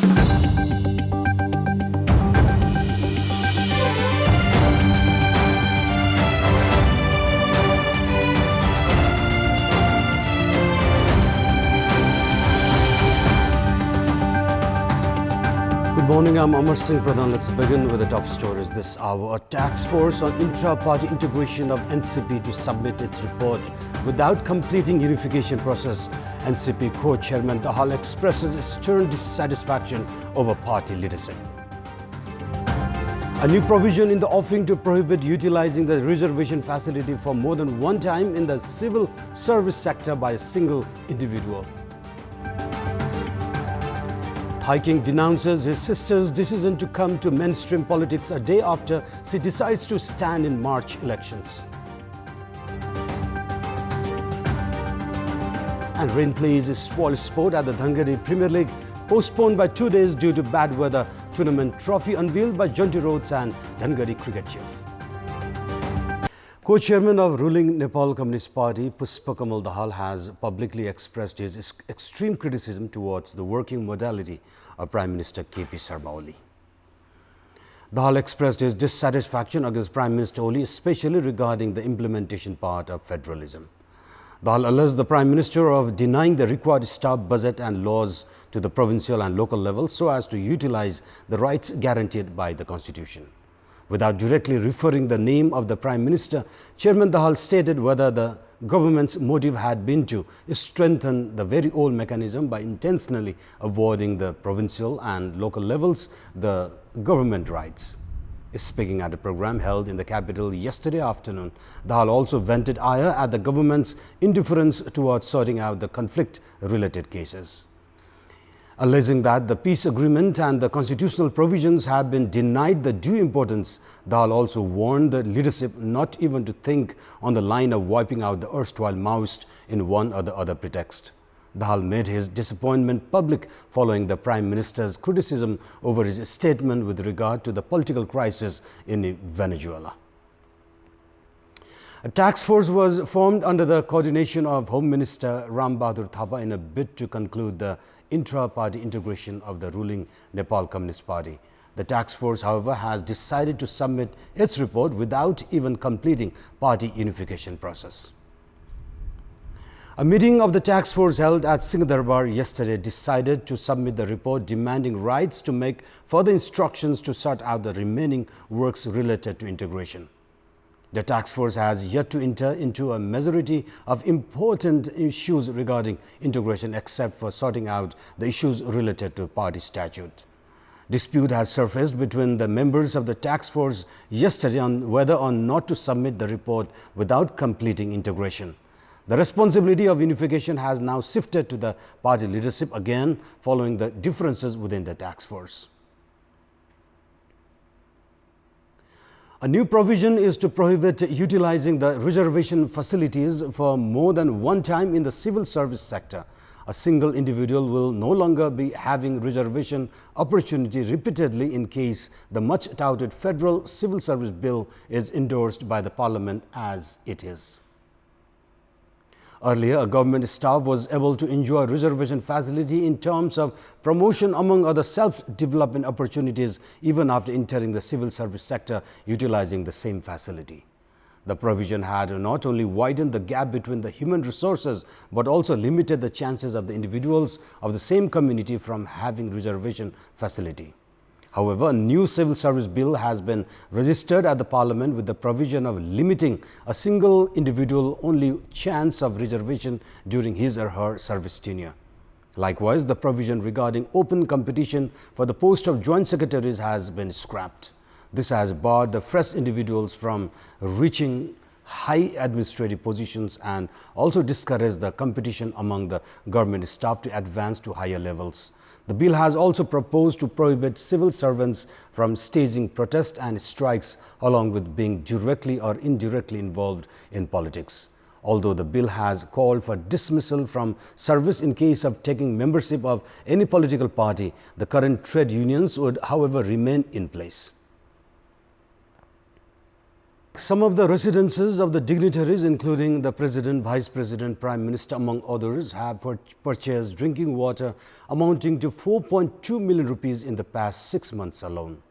Good morning, I'm Amar Singh Pradhan. Let's begin with the top stories this hour. A task force on intra-party integration of NCP to submit its report without completing unification process. NCP co-chairman Dahal expresses stern dissatisfaction over party leadership. A new provision in the offing to prohibit utilizing the reservation facility for more than one time in the civil service sector by a single individual. High King denounces his sister's decision to come to mainstream politics a day after she decides to stand in March elections. And rain plays spoil sport at the Dhangadi Premier League, postponed by 2 days due to bad weather. Tournament trophy unveiled by Jonty Rhodes and Dhangadi cricket chief. Co-chairman of ruling Nepal Communist Party, Pushpakamal Dahal, has publicly expressed his extreme criticism towards the working modality of Prime Minister K.P. Sharma Oli. Dahal expressed his dissatisfaction against Prime Minister Oli, especially regarding the implementation part of federalism. Dahal alleged the Prime Minister of denying the required staff budget and laws to the provincial and local levels so as to utilize the rights guaranteed by the Constitution. Without directly referring the name of the Prime Minister, Chairman Dahal stated whether the government's motive had been to strengthen the very old mechanism by intentionally avoiding the provincial and local levels the government rights. Speaking at a program held in the capital yesterday afternoon, Dahal also vented ire at the government's indifference towards sorting out the conflict-related cases. Alleging that the peace agreement and the constitutional provisions have been denied the due importance, Dahal also warned the leadership not even to think on the line of wiping out the erstwhile Maoist in one or the other pretext. Dahal made his disappointment public following the Prime Minister's criticism over his statement with regard to the political crisis in Venezuela. A task force was formed under the coordination of Home Minister Ram Bahadur Thapa in a bid to conclude the intra-party integration of the ruling Nepal Communist Party. The task force, however, has decided to submit its report without even completing party unification process. A meeting of the task force held at Singh Darbar yesterday decided to submit the report demanding rights to make further instructions to sort out the remaining works related to integration. The task force has yet to enter into a majority of important issues regarding integration except for sorting out the issues related to party statute. Dispute has surfaced between the members of the task force yesterday on whether or not to submit the report without completing integration. The responsibility of unification has now shifted to the party leadership again following the differences within the task force. A new provision is to prohibit utilizing the reservation facilities for more than one time in the civil service sector. A single individual will no longer be having reservation opportunity repeatedly in case the much touted Federal Civil Service Bill is endorsed by the Parliament as it is. Earlier, a government staff was able to enjoy reservation facility in terms of promotion among other self-development opportunities even after entering the civil service sector utilizing the same facility. The provision had not only widened the gap between the human resources but also limited the chances of the individuals of the same community from having reservation facility. However, a new civil service bill has been registered at the Parliament with the provision of limiting a single individual only chance of reservation during his or her service tenure. Likewise, the provision regarding open competition for the post of joint secretaries has been scrapped. This has barred the fresh individuals from reaching high administrative positions and also discouraged the competition among the government staff to advance to higher levels. The bill has also proposed to prohibit civil servants from staging protests and strikes along with being directly or indirectly involved in politics. Although the bill has called for dismissal from service in case of taking membership of any political party, the current trade unions would, however, remain in place. Some of the residences of the dignitaries, including the President, Vice President, Prime Minister, among others, have purchased drinking water amounting to 4.2 million rupees in the past 6 months alone.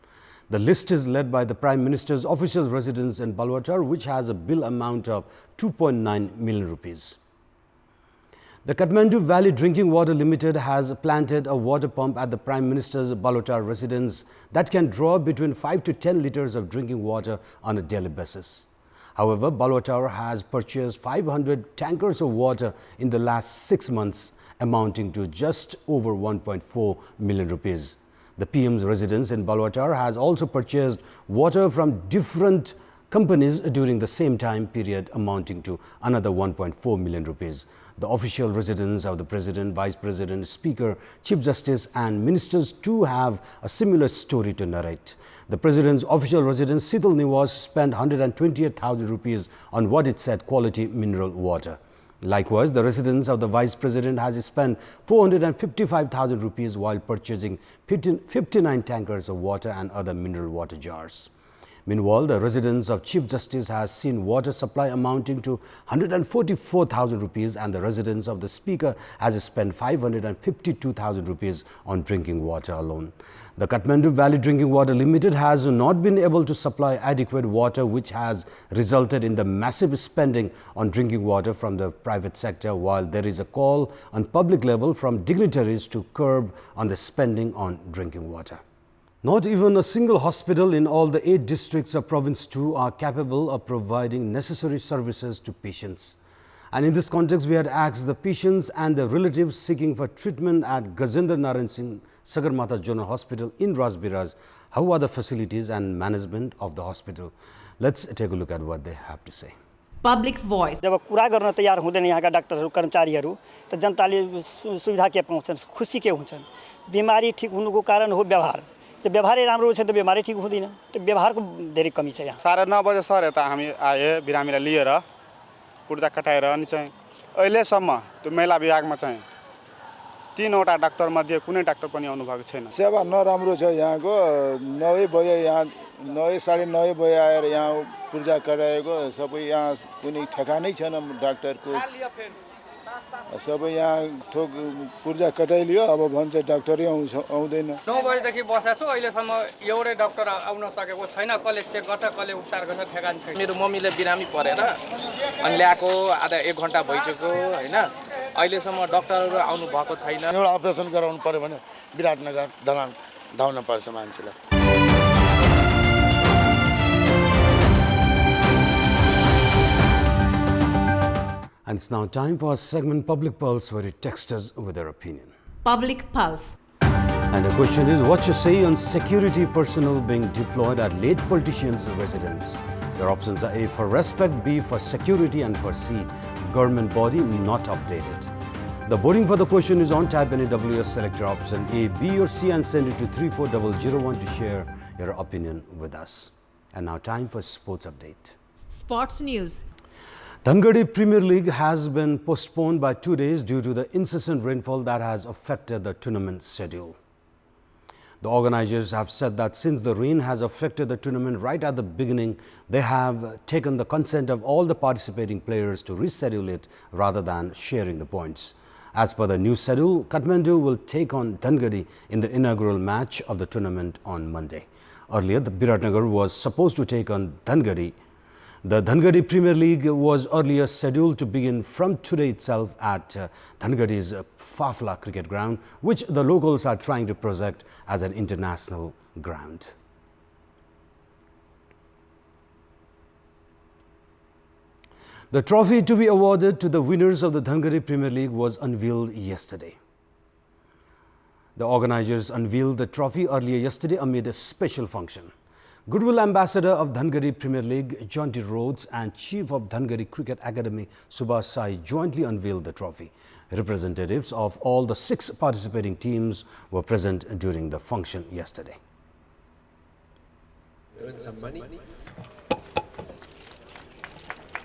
The list is led by the Prime Minister's official residence in Balwatar, which has a bill amount of 2.9 million rupees. The Kathmandu Valley Drinking Water Limited has planted a water pump at the Prime Minister's Balwatar residence that can draw between 5 to 10 liters of drinking water on a daily basis. However, Balwatar has purchased 500 tankers of water in the last 6 months, amounting to just over 1.4 million rupees. The PM's residence in Balwatar has also purchased water from different companies during the same time period, amounting to another 1.4 million rupees. The official residence of the President, Vice President, Speaker, Chief Justice and Ministers too have a similar story to narrate. The President's official residence, Sital Niwas, spent 128,000 rupees on what it said quality mineral water. Likewise, the residence of the Vice President has spent 455,000 rupees while purchasing 59 tankers of water and other mineral water jars. Meanwhile, the residence of Chief Justice has seen water supply amounting to 144,000 rupees and the residence of the Speaker has spent 552,000 rupees on drinking water alone. The Kathmandu Valley Drinking Water Limited has not been able to supply adequate water, which has resulted in the massive spending on drinking water from the private sector, while there is a call on public level from dignitaries to curb on the spending on drinking water. Not even a single hospital in all the 8 districts of Province 2 are capable of providing necessary services to patients. And in this context, we had asked the patients and their relatives seeking for treatment at Gajendra Narayan Singh Sagarmatha General Hospital in Rajbiraj, how are the facilities and management of the hospital? Let's take a look at what they have to say. Public voice. जब कुरा गर्न तयार हुँदैन यहाँका डाक्टरहरू कर्मचारीहरू त जनताले सुविधा के पाउँछन्, खुसी के हुन्छन्। बिमारी ठीक हुनुको कारण हो व्यवहार। त्यो व्यवहारै राम्रो छ त बिमारी ठीक हुँदैन। त्यो व्यवहारको धेरै कमी छ यहाँ। 9:30 बजे सर यता हामी आए बिरामीलाई लिएर पुर्जा कटाएर अनि चाहिँ अहिलेसम्म त्यो महिला विभागमा चाहिँ 3वटा डाक्टर मध्ये कुनै डाक्टर पनि आउनु भएको छैन। सेवा नराम्रो छ यहाँको। 9 बजे यहाँ 9 साढे 9 बजे आएर यहाँ पुर्जा कराएको सबै यहाँ कुनै ठेगानै छैन डाक्टरको। सबै यहाँ ठोक पुर्जा कटाइलियो अब भन्छ डाक्टरै आउँदैन। 9 बजेदेखि बसेको छु अहिलेसम्म एउटै डाक्टर आउन सकेको छैन। कसले चेक गर्छ कसले उपचार गर्छ ठेगान छैन। मेरो मम्मीले बिरामी परेर अनि ल्याएको आधा 1 घण्टा भइसक्यो हैन। अहिलेसम्म डाक्टरहरू आउनु भएको छैन। एउटा अपरेसन गराउनु पर्यो भने विराटनगर धाउन पर्छ मान्छेलाई। And it's now time for our segment Public Pulse, where you text us with their opinion. Public Pulse. And the question is, what you say on security personnel being deployed at late politicians' residence? Your options are A for respect, B for security, and for C, government body not updated. The voting for the question is on. Type any WS, select your option A, B or C and send it to 34001 to share your opinion with us. And now time for sports update. Sports news. Dhangadi Premier League has been postponed by 2 days due to the incessant rainfall that has affected the tournament schedule. The organizers have said that since the rain has affected the tournament right at the beginning, they have taken the consent of all the participating players to reschedule it rather than sharing the points. As per the new schedule, Kathmandu will take on Dhangadi in the inaugural match of the tournament on Monday. Earlier, the Biratnagar was supposed to take on Dhangadi. The Dhangadi Premier League was earlier scheduled to begin from today itself at Dhangadi's Fafla cricket ground, which the locals are trying to project as an international ground. The trophy to be awarded to the winners of the Dhangadi Premier League was unveiled yesterday. The organizers unveiled the trophy earlier yesterday amid a special function. Goodwill Ambassador of Dhangadi Premier League, Jonty Rhodes, and Chief of Dhangadi Cricket Academy, Subhash Sai, jointly unveiled the trophy. Representatives of all the 6 participating teams were present during the function yesterday. Earn some money.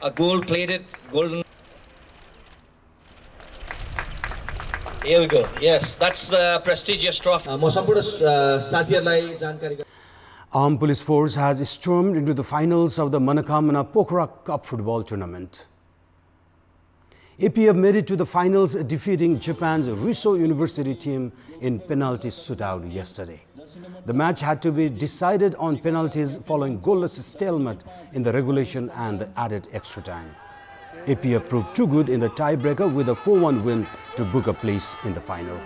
A gold-plated golden. Here we go. Yes, that's the prestigious trophy. Armed police force has stormed into the finals of the Manakamana Pokhara Cup football tournament. APF made it to the finals, defeating Japan's Riso University team in penalty shootout yesterday. The match had to be decided on penalties following goalless stalemate in the regulation and the added extra time. APF proved too good in the tiebreaker with a 4-1 win to book a place in the final.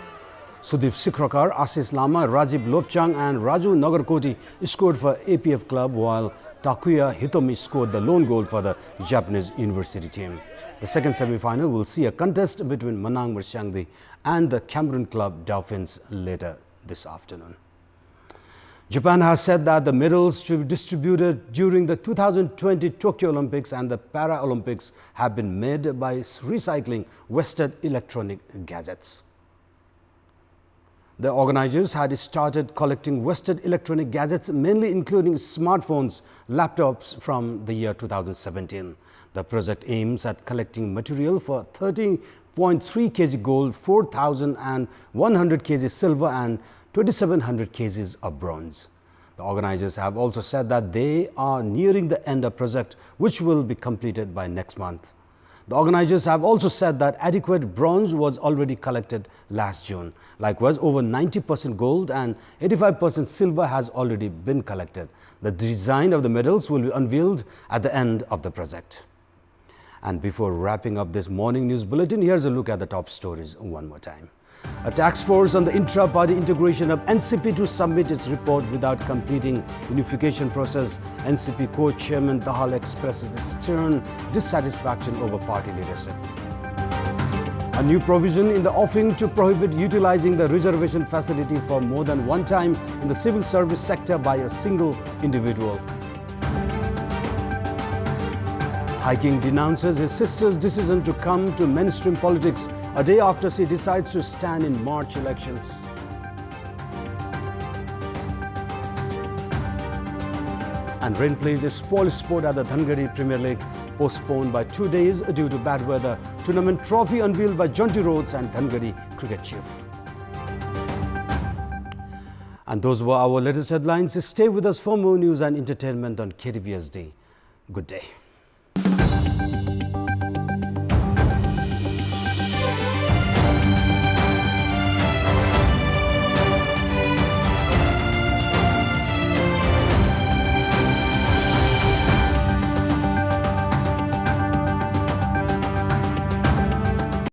Sudeep Sikrakar, Ashish Lama, Rajiv Lopchang and Raju Nagarkoti scored for APF club, while Takuya Hitomi scored the lone goal for the Japanese university team. The second semi-final will see a contest between Manang Mersyangdi and the Cameroon club Dolphins later this afternoon. Japan has said that the medals to be distributed during the 2020 Tokyo Olympics and the Paralympics have been made by recycling wasted electronic gadgets. The organizers had started collecting wasted electronic gadgets, mainly including smartphones, laptops from the year 2017. The project aims at collecting material for 13.3 kg gold, 4,100 kg silver and 2,700 kg of bronze. The organizers have also said that they are nearing the end of the project, which will be completed by next month. The organizers have also said that adequate bronze was already collected last June. Likewise, over 90% gold and 85% silver has already been collected. The design of the medals will be unveiled at the end of the project. And before wrapping up this morning news bulletin, here's a look at the top stories one more time. A task force on the intra-party integration of NCP to submit its report without completing unification process. NCP co-chairman Dahal expresses stern dissatisfaction over party leadership. A new provision in the offing to prohibit utilizing the reservation facility for more than one time in the civil service sector by a single individual. Haiking denounces his sister's decision to come to mainstream politics a day after she decides to stand in March elections. And rain plays a spoil sport at the Dhangari Premier League, postponed by 2 days due to bad weather. Tournament trophy unveiled by Jonty Rhodes and Dhangari cricket chief. And those were our latest headlines. Stay with us for more news and entertainment on KTVSD. Good day.